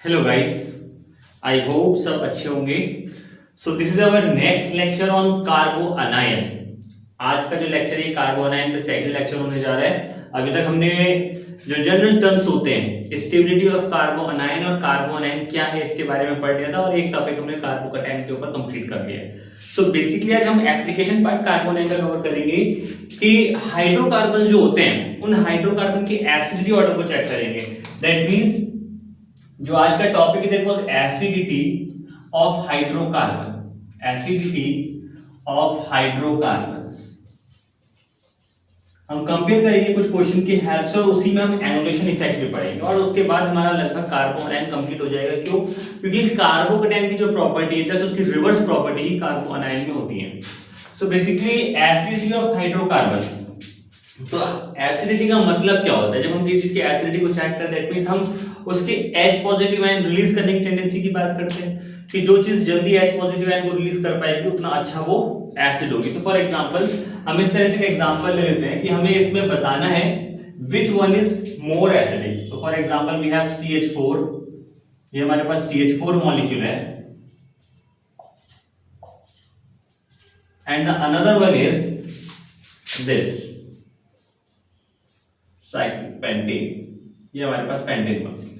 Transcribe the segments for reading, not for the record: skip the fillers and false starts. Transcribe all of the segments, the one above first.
Hello guys, I hope सब अच्छे होंगे। So this is our next lecture on कार्बो अनायन। आज का जो लेक्चर है कार्बो अनायन पे सेकंड लेक्चर होने जा रहा है। अभी तक हमने जो जनरल टर्म्स होते हैं स्टेबिलिटी ऑफ कार्बो अनायन और कार्बो अनायन क्या है इसके बारे में पढ़ लिया था और एक टॉपिक हमने कार्बोकैटायन के ऊपर कंप्लीट कर लिया है। सो बेसिकली आज हम एप्लीकेशन पार्ट कार्बो अनायन का कवर करेंगे कि हाइड्रोकार्बन जो होते हैं उन हाइड्रोकार्बन की एसिडिटी ऑर्डर को चेक करेंगे। दैट मींस जो आज का टॉपिक है that was acidity of hydrocarbon. Acidity of hydrocarbon हम कंपेयर करेंगे कुछ क्वेश्चन की हेल्प से और उसी में हम एनोटेशन इफेक्ट भी पढ़ेंगे और उसके बाद हमारा लगभग कार्बो अनायन कंप्लीट हो जाएगा। क्यों? क्योंकि कार्बोकैटायन की जो प्रॉपर्टी है जैसे उसकी रिवर्स प्रॉपर्टी ही कार्बो अनायन में होती है। So basically acidity of hydrocarbon, तो एसिडिटी का मतलब क्या होता है? जब हम किसी चीज की एसिडिटी को चेक करते हैं दैट मींस हम उसके H पॉजिटिव आयन रिलीज करने की टेंडेंसी की बात करते हैं कि जो चीज जल्दी H पॉजिटिव आयन को रिलीज कर पाएगी उतना अच्छा वो एसिड होगी। तो फॉर एग्जांपल हम इस तरह से का एग्जांपल ले लेते हैं कि हमें इसमें बताना है which one is more acidic. तो for example we have CH4, ये हमारे पास CH4 मॉलिक्यूल है and the another one is this cyclopentane, ये हमारे पास पेंटेन मॉलिक्यूल है।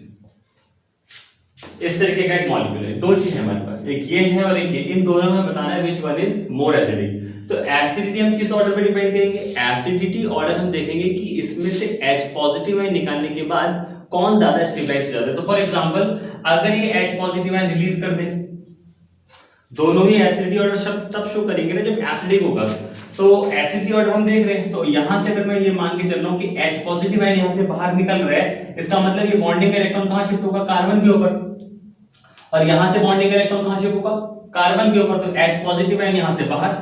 इस तरीके का एक मॉलिक्यूल है, दो चीज है हमारे पास, एक ये है और एक ये। इन दोनों में बताना है which one is more acidic. तो एसिडिटी हम किस ऑर्डर पे डिपेंड करेंगे? एसिडिटी ऑर्डर हम देखेंगे कि इसमें से H पॉजिटिव आयन निकालने के बाद कौन ज्यादा स्टेबलाइज हो जाता है। तो फॉर एग्जांपल अगर ये H पॉजिटिव आयन रिलीज कर दे, दोनों ही एसिडिटी ऑर्डर तब शो करेंगे ना जब एसिडिक होगा। तो एसिडिटी ऑर्डर हम देख रहे हैं, तो यहां से अगर मैं ये मान के चल रहा हूं कि H पॉजिटिव आयन यहां से बाहर निकल रहा है, इसका मतलब ये बॉन्डिंग इलेक्ट्रॉन कहां शिफ्ट होगा? कार्बन के ऊपर, और यहां से बॉन्डिंग इलेक्ट्रॉन कहां शिफ्ट होगा? कार्बन के ऊपर। तो H पॉजिटिव आयन यहां से बाहर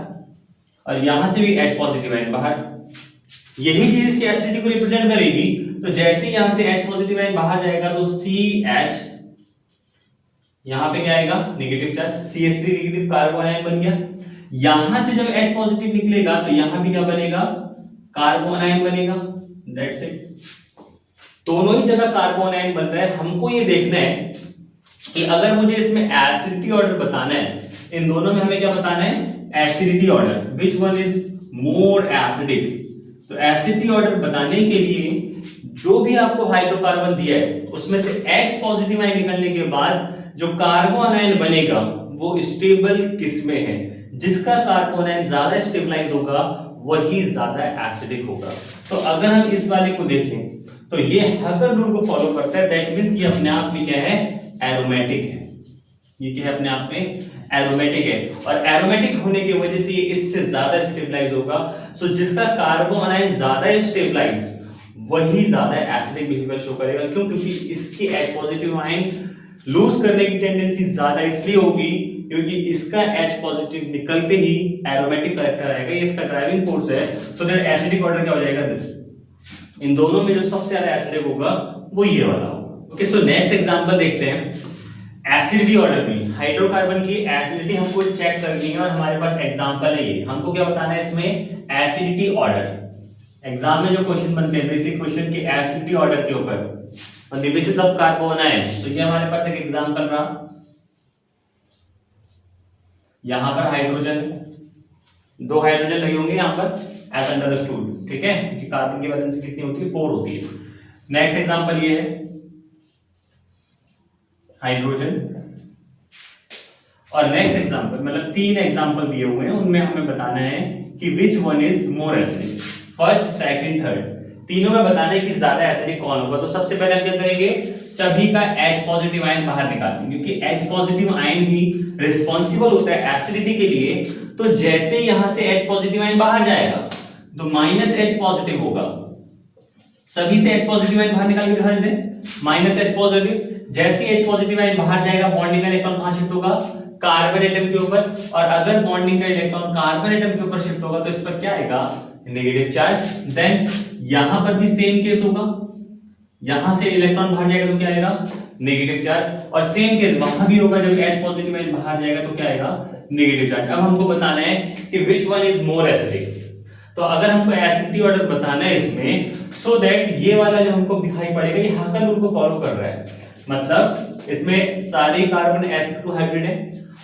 और यहां से भी H पॉजिटिव आयन बाहर। यही चीज इसकी एसिडिटी को रिप्रेजेंट करेगी। तो जैसे ही यहां से H पॉजिटिव आयन बाहर जाएगा तो CH, यहां पे क्या आएगा? Negative charge, CH3 negative कार्बो ion बन गया। यहां से जब H पॉजिटिव निकलेगा तो यहां भी क्या बनेगा? कार्बो आयन बनेगा। That's it. दोनों ही जगह कार्बो आयन बन रहा है। हमको ये देखना है कि अगर मुझे इसमें एसिडिटी ऑर्डर बताना है, इन दोनों में हमें क्या बताना है? Acidity order, which one is more acidic. तो एसिडिटी ऑर्डर बताने के लिए जो भी आपको हाइड्रोकार्बन दिया है उसमें से H पॉजिटिव आयन निकलने के बाद जो कार्बो आयन बनेगा वो स्टेबल किस में है? जिसका कार्बो आयन ज्यादा स्टेबलाइज होगा वही ज्यादा एसिडिक होगा। तो अगर हम इस वाले को देखें तो ये हगर रूल को फॉलो करता है। दैट मींस ये अपने आप में क्या है? एरोमेटिक है। ये क्या है? अपने आप में एरोमेटिक है और एरोमेटिक होने की वजह से ये इससे ज्यादा स्टेबलाइज होगा। सो जिसका कार्बो आयन ज्यादा स्टेबलाइज वही ज्यादा एसिडिक बिहेवियर शो करेगा। क्यों? क्योंकि इसकी H पॉजिटिव आयन लूज करने की टेंडेंसी ज्यादा इसलिए होगी क्योंकि इसका H पॉजिटिव निकलते ही एरोमेटिक करेक्टर आएगा, ये इसका ड्राइविंग फोर्स है। सो दैट एसिडिक ऑर्डर क्या हो जाएगा? दिस। इन दोनों में जो सबसे ज्यादा एसिडिक होगा वो ये वाला होगा। ओके, सो नेक्स्ट एग्जांपल देखते हैं एसिडिटी ऑर्डर में। हाइड्रोकार्बन की एसिडिटी हमको चेक करनी है और हमारे पास एग्जांपल है ये। हमको क्या बताना है इसमें? Acidity order. एग्जाम में जो क्वेश्चन बनते हैं बेसिक क्वेश्चन के एसिडिटी ऑर्डर के ऊपर on the basis of carbon ion, तो ये हमारे पास एक एग्जांपल रहा। यहां पर हाइड्रोजन, दो हाइड्रोजन लगे होंगे यहां पर एज अंडरस्टूड, ठीक है, क्योंकि कार्बन की वैलेंसी कितनी होती है? 4 होती है। नेक्स्ट एग्जांपल ये है हाइड्रोजन और नेक्स्ट एग्जांपल, मतलब 3 एग्जांपल दिए हुए हैं, उनमें हमें बताना है कि which one is more acidic. First, second, third, तीनों में बताना है कि ज्यादा एसिडिक कौन होगा। तो सबसे पहले हम क्या करेंगे? सभी का H पॉजिटिव आयन बाहर निकालेंगे क्योंकि H पॉजिटिव आयन ही रिस्पॉन्सिबल होता है एसिडिटी के लिए। तो जैसे यहां से H पॉजिटिव आयन बाहर जाएगा तो -H पॉजिटिव होगा। सभी से H पॉजिटिव आयन बाहर निकाल के दिखा देते हैं, -H पॉजिटिव। जैसे H पॉजिटिव आयन बाहर जाएगा बॉन्डिंग का इलेक्ट्रॉन कहां शिफ्ट होगा? कार्बन एटम के ऊपर, और अगर बॉन्डिंग का इलेक्ट्रॉन कार्बन एटम के ऊपर शिफ्ट होगा तो इस पर क्या आएगा? Negative charge. देन यहां पर भी सेम केस होगा, यहां से इलेक्ट्रॉन बाहर जाएगा तो क्या आएगा? Negative charge. और सेम केस वहां भी होगा, जब H पॉजिटिव आयन बाहर जाएगा तो क्या आएगा? Negative charge. अब हमको बताना है कि which one is more acidic. तो अगर हमको एसिडिटी ऑर्डर बताना है इसमें, सो दैट ये वाला जो हमको दिखाई पड़ेगा ये हाकर रूल को फॉलो कर रहा है। मतलब इसमें सारे कार्बन sp2 हाइब्रिड है,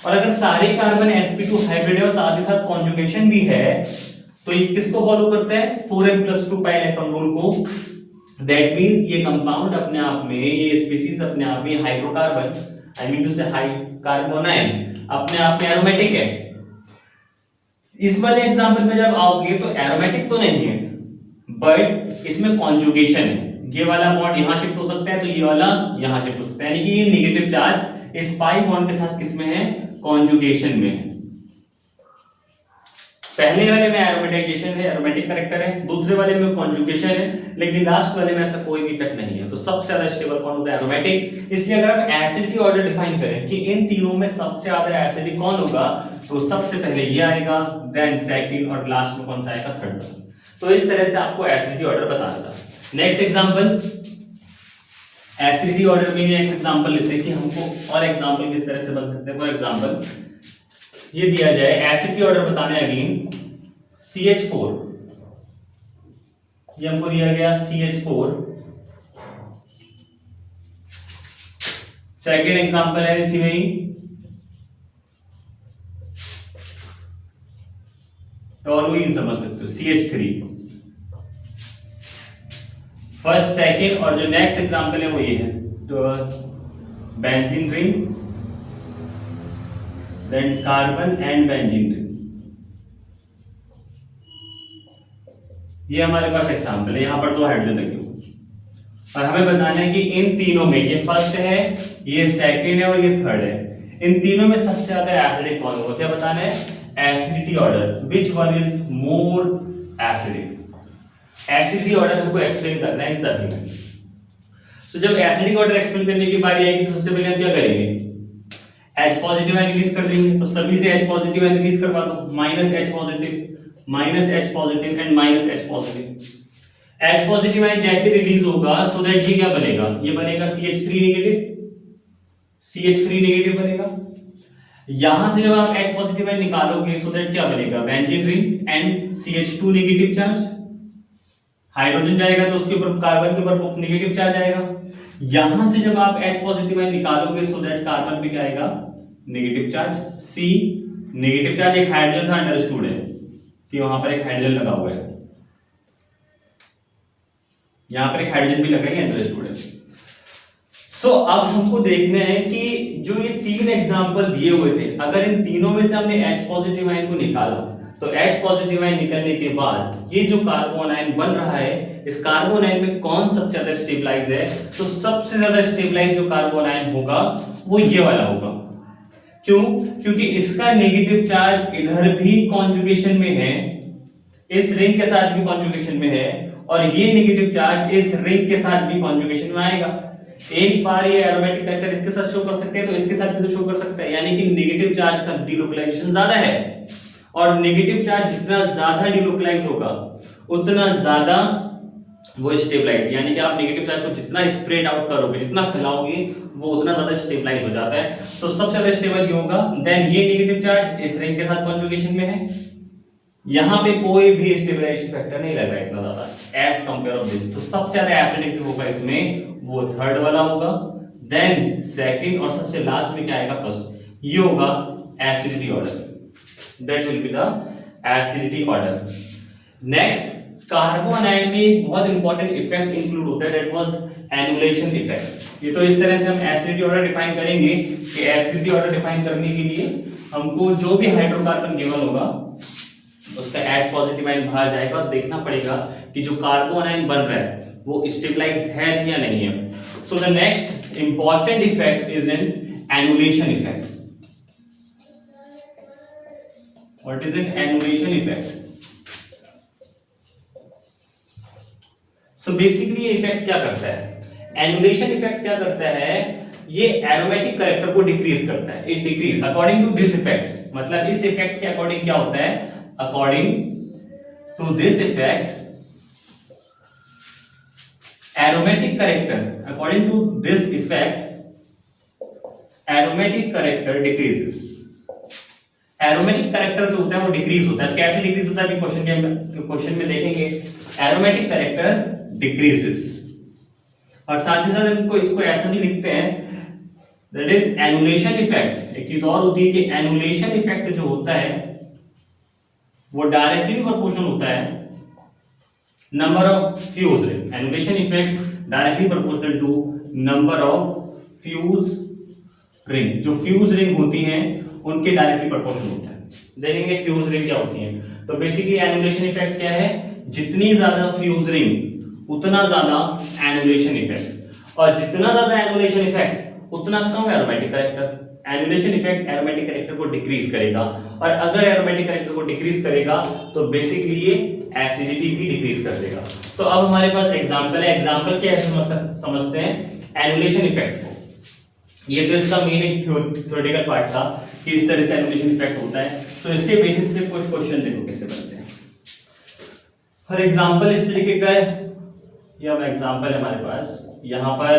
और अगर सारे कार्बन sp2 हाइब्रिड है और साथ ही साथ कॉन्जुगेशन भी है, तो ये किसको फॉलो करता है? 4n+2 पाई इलेक्ट्रॉन रूल को। दैट मींस ये कंपाउंड अपने आप में, ये स्पीशीज अपने आप में हाइड्रोकार्बन, आई मीन टू से हाई कार्बोनाइन, अपने आप में एरोमेटिक है। इस वाले एग्जांपल में जब आओगे तो एरोमेटिक तो नहीं है, बट इसमें कॉन्जुगेशन है। ये वाला बॉन्ड यहां शिफ्ट हो सकता है, तो ये वाला यहां शिफ्ट हो सकता है, यानी कि ये नेगेटिव चार्ज इस पाई बॉन्ड के साथ किसमें है? कॉन्जुगेशन में है। पहले वाले में एरोमेटाइजेशन है, एरोमेटिक कैरेक्टर है, दूसरे वाले में कॉन्जुगेशन है, लेकिन लास्ट वाले में ऐसा कोई भी इफेक्ट नहीं है। तो सबसे ज्यादा स्टेबल कौन होता है? एरोमेटिक। इसलिए अगर आप एसिडिटी ऑर्डर डिफाइन करें कि इन तीनों में सबसे ज्यादा एसिडिक कौन होगा, तो सबसे पहले ये आएगा, देन सेकंड, और लास्ट में कौन सा आएगा? थर्ड। तो इस तरह से आपको एसिडिटी ऑर्डर बताना था। नेक्स्ट एग्जांपल, एसिडिटी ऑर्डर में एक एग्जांपल लेते हैं कि हमको और एग्जांपल किस तरह से बन सकते हैं। फॉर एग्जांपल ये दिया जाए, एसिडिटी ऑर्डर बताने अगेन CH4, ये हमको दिया गया CH4। सेकेंड एग्जांपल है इसी में ही टोलुइन, समझ सकते हो, CH3। फर्स्ट, सेकेंड, और जो नेक्स्ट एग्जांपल है वो ये है, तो benzene ring, then carbon and benzene ring. ये हमारे पास एग्जांपल है, यहां पर दो हाइड्रोजन लगे हुए, और हमें बताना है कि इन तीनों में, ये फर्स्ट है, ये सेकंड है और ये थर्ड है, इन तीनों में सबसे ज्यादा एसिडिक कौन होगा? क्या बताना है? Acidity order, which one is more acidic. Acidity order हमको एक्सप्लेन करना है इन सभी में। तो जब एसिडिक ऑर्डर एक्सप्लेन करने की बारी आएगी तो सबसे पहले हम क्या करेंगे? H पॉजिटिव आयन रिलीज कर देंगे। तो सभी से H पॉजिटिव आयन रिलीज करवा दो, -H positive, -H positive and -H positive. H positive ion जैसे रिलीज होगा, सो दैट ये क्या बनेगा? ये बनेगा CH3 नेगेटिव, CH3 नेगेटिव बनेगा। यहां से जब आप H पॉजिटिव आयन निकालोगे, सो दैट क्या बनेगा? Benzene ring and CH2 negative charge. Hydrogen जाएगा तो उसके ऊपर, कार्बन के ऊपर नेगेटिव चार्ज आएगा। यहां से जब आप H पॉजिटिव आयन निकालोगे, सो दैट कार्बन पे क्या आएगा? Negative charge. C negative charge, एक हाइड्रोजन था, अंडरस्टूड है कि वहां पर एक हाइड्रोजन लगा हुआ है, यहां पर एक हाइड्रोजन भी लगा है, अंडरस्टूड है। सो अब हमको देखना है कि जो ये तीन एग्जांपल दिए हुए थे, अगर इन तीनों में से हमने H पॉजिटिव आयन को निकाला, तो H पॉजिटिव आयन निकलने के बाद ये जो कार्बन आयन बन रहा है, इस कार्बन आयन में कौन सबसे ज्यादा स्टेबलाइज है? तो सबसे ज्यादा स्टेबलाइज जो कार्बन आयन होगा वो ये वाला होगा। क्यों? क्योंकि इसका नेगेटिव चार्ज इधर भी कॉन्जुगेशन में है, इस रिंग के साथ भी कॉन्जुगेशन में है, और ये नेगेटिव चार्ज इस रिंग के साथ भी कॉन्जुगेशन में आएगा। एक बार ये एरोमेटिक कैरेक्टर इसके साथ शो कर सकते हैं, तो इसके साथ भी तो शो कर सकता है, यानी कि नेगेटिव चार्ज का डिलोकलाइजेशन ज्यादा है, और नेगेटिव चार्ज जितना ज्यादा डिलोकलाइज होगा उतना ज्यादा वो स्टेबलाइज, यानी कि आप नेगेटिव चार्ज को जितना स्प्रेड आउट करोगे, जितना फैलाओगे, वो उतना ज्यादा स्टेबलाइज हो जाता है। तो सबसे ज्यादा स्टेबल ये होगा। देन ये नेगेटिव चार्ज इस रिंग के साथ कॉन्जुगेशन में है, यहां पे कोई भी स्टेबलाइजेशन फैक्टर नहीं लग रहा है इतना ज्यादा एज कंपेयर ऑफ दिस। तो सबसे ज्यादा एसिडिक जो होगा इसमें वो थर्ड वाला होगा, देन सेकंड, और सबसे लास्ट में क्या आएगा? फर्स्ट। ये होगा acidity order, that will be the acidity order. Next, carbon ion में एक बहुत इंपॉर्टेंट इफेक्ट इंक्लूड होता है, दैट वाज एनुलेशन इफेक्ट। ये तो इस तरह से हम एसिडिटी ऑर्डर डिफाइन करेंगे कि एसिडिटी ऑर्डर डिफाइन करने के लिए हमको जो भी हाइड्रोकार्बन गिवन होगा उसका H पॉजिटिव आयन बाहर जाएगा, और देखना पड़ेगा कि जो कार्बन आयन बन रहा है वो स्टेबलाइज है या नहीं है। So the next important effect is an emulation effect. What is an emulation effect? So basically ये इफेक्ट क्या करता है? एनुलेशन इफेक्ट क्या करता है? ये एरोमेटिक कैरेक्टर को डिक्रीज करता है, it decrease according to this effect. मतलब इस इफेक्ट के अकॉर्डिंग क्या होता है? According to this effect, aromatic character, according to this effect, aromatic character decreases. Aromatic character जो होता है वो डिक्रीज होता है। कैसे डिक्रीज होता है? क्वेश्चन में देखेंगे। एरोमेटिक कैरेक्टर डिक्रीजेस, और साथ ही साथ हमको इसको ऐसा भी लिखते हैं दैट इज एनुलेशन इफेक्ट। एक चीज और होती है कि एनुलेशन इफेक्ट जो होता है वो डायरेक्टली प्रोपोर्शनल होता है number of fused ring. Annulation effect directly proportional to number of fused ring. जो फ्यूज रिंग होती हैं उनके डायरेक्टली प्रोपोर्शनल होता है। देखेंगे फ्यूज रिंग क्या होती हैं। तो बेसिकली एनुलेशन इफेक्ट क्या है, जितनी ज्यादा फ्यूज रिंग उतना ज्यादा एनुलेशन इफेक्ट, और जितना ज्यादा एनुलेशन इफेक्ट उतना कम aromatic character. Annulation effect aromatic character को डिक्रीज करेगा, और अगर एरोमेटिक कैरेक्टर को डिक्रीज करेगा तो बेसिकली ये एसिडिटी भी डिक्रीज कर देगा। तो अब हमारे पास एग्जांपल है। एग्जांपल क्या समझते हैं एनुलेशन इफेक्ट को। ये तो इसका मेन एक थ्योरेटिकल पार्ट था कि इस तरह से एनुलेशन इफेक्ट होता है। तो इसके बेसिस पे कुछ क्वेश्चन देखो कैसे बनते हैं। फॉर एग्जांपल इस तरीके का है, ये अब एग्जांपल है हमारे पास। यहां पर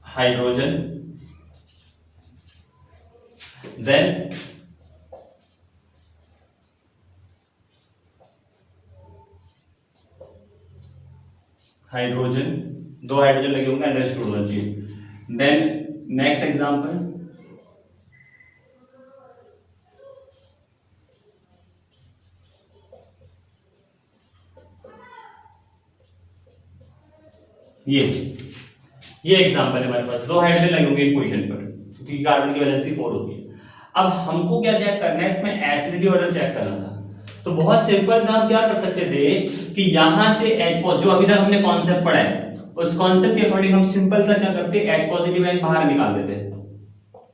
हाइड्रोजन, देन हाइड्रोजन, दो हाइड्रोजन लगे होंगे, अंडरस्टूड होना चाहिए। देन नेक्स्ट एग्जांपल, ये एग्जांपल है हमारे पास। दो हाइड्रोजन लगे होंगे एक पोजीशन पर, क्योंकि कार्बन की वैलेंसी 4 होती है। अब हमको क्या चेक करना है, इसमें एसिडिटी ऑर्डर चेक करना था। तो बहुत सिंपल था, हम क्या कर सकते थे कि यहां से H जो अभी तक हमने कॉन्सेप्ट पढ़ा है उस कॉन्सेप्ट के अकॉर्डिंग हम सिंपल सा क्या करते, H पॉजिटिव आयन बाहर निकाल देते,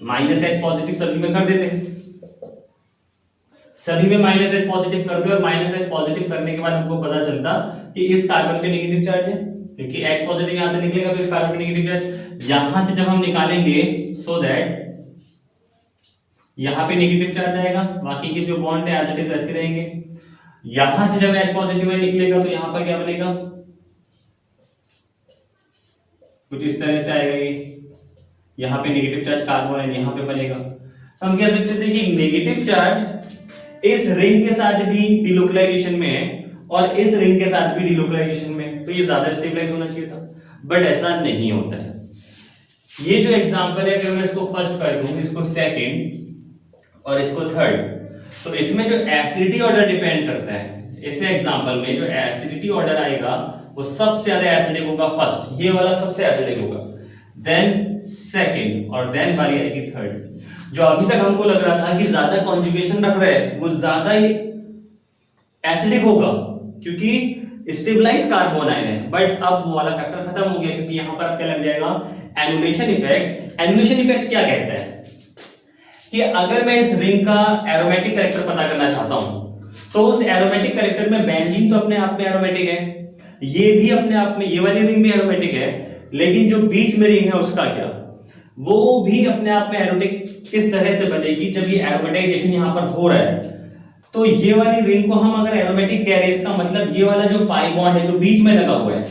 -H पॉजिटिव सभी में कर देते, सभी में -H पॉजिटिव कर दो। और -H पॉजिटिव करने के बाद हमको पता चलता कि इस कार्बन पे नेगेटिव चार्ज है, क्योंकि H पॉजिटिव यहां से निकलेगा तो इस कार्बन पे नेगेटिव चार्ज यहां से जब हम निकालेंगे सो दैट यहां पे नेगेटिव चार्ज आएगा, बाकी के जो बॉन्ड है एज इट इज वैसे रहेंगे। यहां से जब H पॉजिटिव निकलेगा तो यहां पर क्या बनेगा, कुछ इस तरह से आएगा। ये यहां पे नेगेटिव चार्ज कार्बन है, यहां पे बनेगा। तो हम कह सकते थे कि नेगेटिव चार्ज इस रिंग के साथ भी डिलोकलाइजेशन में है और इस रिंग के साथ भी डिलोकलाइजेशन में, तो ये ज्यादा स्टेबलाइज होना चाहिए था, बट ऐसा नहीं होता है। ये जो एग्जांपल है, अगर मैं इसको फर्स्ट कर दूं, इसको सेकंड और इसको थर्ड, तो इसमें जो एसिडिटी ऑर्डर डिपेंड करता है। इस एग्जांपल में जो एसिडिटी ऑर्डर आएगा वो सबसे ज्यादा एसिडिक होगा फर्स्ट, ये वाला सबसे एसिडिक होगा, देन सेकंड, और देन बारी आएगी थर्ड। जो अभी तक हमको लग रहा था कि ज्यादा कॉन्जुगेशन रख रहे हैं वो ज्यादा ही एसिडिक होगा क्योंकि स्टेबलाइज कार्बन आयन है, बट अब वो वाला फैक्टर खत्म हो गया, क्योंकि यहां पर क्या लग जाएगा, एनुलेशन इफेक्ट। एनुलेशन इफेक्ट क्या कहता है कि अगर मैं इस रिंग का एरोमेटिक कैरेक्टर पता करना चाहता हूं तो उस एरोमेटिक कैरेक्टर में बेंजीन तो अपने आप में एरोमेटिक है, ये भी अपने आप में, ये वाली रिंग भी एरोमेटिक है, लेकिन जो बीच में रिंग है उसका क्या, वो भी अपने आप में एरोमेटिक किस तरह से बनेगी जब ये एरोमेटाइजेशन यहां पर हो रहा है। तो ये वाली रिंग को हम अगर एरोमेटिक कह रहे हैं, इसका मतलब ये वाला जो पाई बॉन्ड है जो बीच में लगा हुआ है,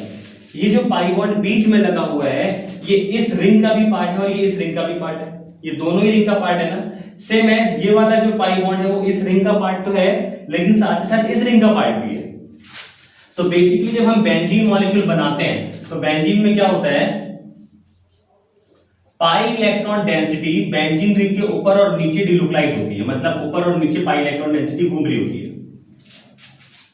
ये जो पाई बॉन्ड बीच में लगा हुआ है ये इस रिंग का भी पार्ट है और ये इस रिंग का भी पार्ट है, ये दोनों ही रिंग का पार्ट है ना। सेम एज ये वाला जो पाई बॉन्ड है वो इस रिंग का पार्ट तो है, लेकिन साथ ही साथ इस रिंग का पार्ट भी है। तो बेसिकली जब हम बेंजीन मॉलिक्यूल बनाते हैं तो बेंजीन में क्या होता है, pi electron density benzene ring के ऊपर और नीचे डिलोकलाइज होती है, मतलब ऊपर और नीचे पाई इलेक्ट्रॉन डेंसिटी घूम रही होती है।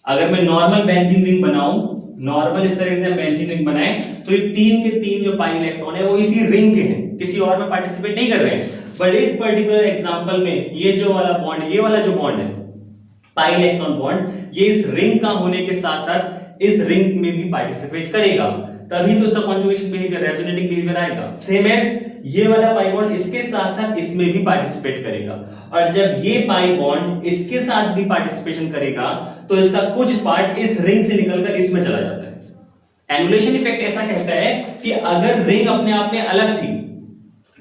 अगर मैं नॉर्मल बेंजीन रिंग बनाऊं, नॉर्मल इस तरह से हम बेंजीन रिंग बनाएं तो ये तीन के तीन जो पाई इलेक्ट्रॉन है वो इसी रिंग के हैं, किसी और में पार्टिसिपेट नहीं कर रहे हैं। बट इस पर्टिकुलर एग्जांपल में ये जो वाला बॉन्ड, ये वाला जो बॉन्ड है पाई इलेक्ट्रॉन बॉन्ड, ये इस रिंग का होने के साथ साथ इस रिंग में भी पार्टिसिपेट करेगा, तभी तो इसका कॉन्जुगेशन बिहेवियर, रेजोनेटिंग बिहेवियर आएगा। सेम एज ये वाला पाई बॉन्ड इसके साथ साथ इसमें भी पार्टिसिपेट करेगा, और जब ये पाई बॉन्ड इसके साथ भी पार्टिसिपेशन करेगा तो इसका कुछ पार्ट इस रिंग से निकलकर इसमें चला जाता है। एनुलेशन इफेक्ट ऐसा कहता है कि अगर रिंग अपने आप में अलग थी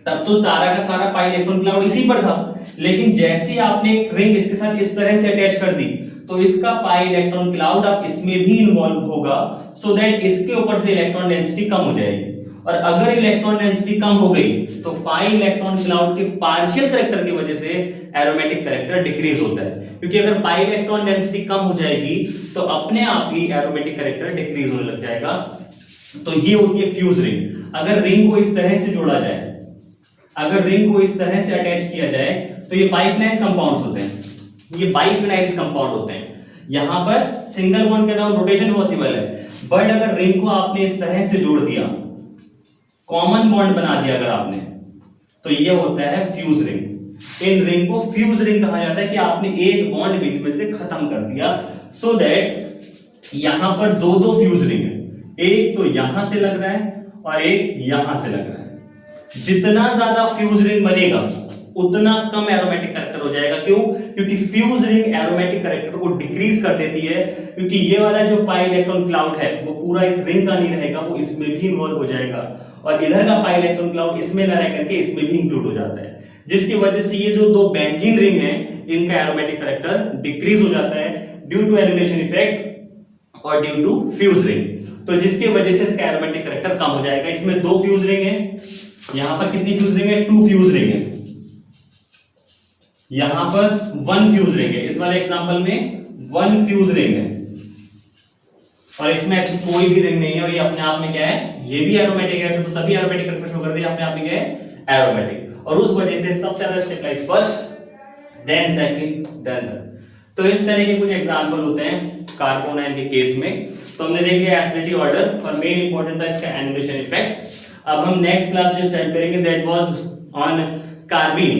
तब तो सारा का सारा पाई इलेक्ट्रॉन क्लाउड इसी पर था, लेकिन जैसे ही आपने एक रिंग इसके साथ इस तरह से अटैच कर दी तो इसका पाई इलेक्ट्रॉन क्लाउड अब इसमें भी इन्वॉल्व होगा, सो दैट इसके ऊपर से इलेक्ट्रॉन डेंसिटी कम हो जाएगी। और अगर इलेक्ट्रॉन डेंसिटी कम हो गई तो पाई इलेक्ट्रॉन क्लाउड के पार्शियल कैरेक्टर की वजह से एरोमेटिक कैरेक्टर डिक्रीज होता है, क्योंकि अगर पाई इलेक्ट्रॉन डेंसिटी कम हो जाएगी तो अपने आप ही एरोमेटिक कैरेक्टर डिक्रीज होने लग जाएगा। तो ये होती है फ्यूज रिंग। अगर रिंग को इस तरह से जोड़ा जाए अगर रिंग को इस तरह से अटैच किया जाए तो ये बाइफिनाइल कंपाउंड्स होते हैं, ये बाइफिनाइल कंपाउंड होते हैं। यहां पर सिंगल बॉन्ड के नाम रोटेशन पॉसिबल है, बट अगर रिंग को आपने इस तरह से जोड़ दिया, कॉमन बॉन्ड बना दिया अगर आपने, तो ये होता है फ्यूज रिंग। इन रिंग को फ्यूज रिंग कहा जाता है कि आपने एक बॉन्ड बीच में से खत्म कर दिया, सो दैट यहां पर दो दो फ्यूज रिंग है, एक तो यहां से लग रहा है और एक यहां से लग रहा है। जितना ज्यादा फ्यूज रिंग बनेगा उतना कम एरोमेटिक कैरेक्टर हो जाएगा। क्यों? क्योंकि फ्यूज रिंग एरोमेटिक कैरेक्टर को डिक्रीज कर देती है, क्योंकि ये वाला जो पाई इलेक्ट्रॉन क्लाउड है वो पूरा इस रिंग का नहीं रहेगा, वो इसमें भी इन्वॉल्व हो जाएगा, और इधर का पाई इलेक्ट्रॉन क्लाउड इसमें ना रह करके इसमें भी इंक्लूड हो जाता है, जिसकी वजह से ये जो दो बेंजीन रिंग है इनका एरोमेटिक कैरेक्टर डिक्रीज हो जाता है ड्यू टू एलिमिनेशन इफेक्ट और ड्यू टू फ्यूज रिंग। तो जिसकी वजह से इसका एरोमेटिक कैरेक्टर कम हो जाएगा। इसमें दो फ्यूज रिंग है, यहां पर कितनी फ्यूज रिंग है? 2 फ्यूज रिंग है, यहां पर 1 फ्यूज रिंग है। इस वाले एग्जांपल में 1 फ्यूज रिंग है और इसमें ऐसी कोई भी रिंग नहीं है, और ये अपने आप में क्या है? ये भी एरोमेटिक है। तो सभी एरोमेटिक कैरेक्टर शो कर दिए, अपने आप में क्या है? एरोमेटिक। और उस वजह से सबसे ज्यादा stabilise first, then second, then third. तो इस तरह के कुछ एग्जांपल होते हैं कार्बन आयन के केस में। तो हमने देख लिया एसिडिटी ऑर्डर और मेन इंपॉर्टेंट था इसका एनिमेशन इफेक्ट। अब हम नेक्स्ट क्लास जो स्टार्ट करेंगे that was on carbene.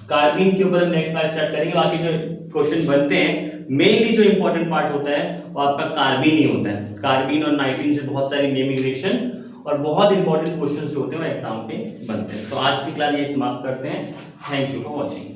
Carbene के ऊपर हम नेक्स्ट क्लास स्टार्ट करेंगे। बाकी जो क्वेश्चन बनते हैं मेनली जो इंपॉर्टेंट पार्ट होता है वो आपका कार्बीन ही होता है। कार्बीन और नाइट्रीन से बहुत सारी नेमिंग रिएक्शन और बहुत इंपॉर्टेंट क्वेश्चंस जो होते हैं वो एग्जाम पे बनते हैं। तो आज की क्लास ये समाप्त करते हैं। Thank you for watching.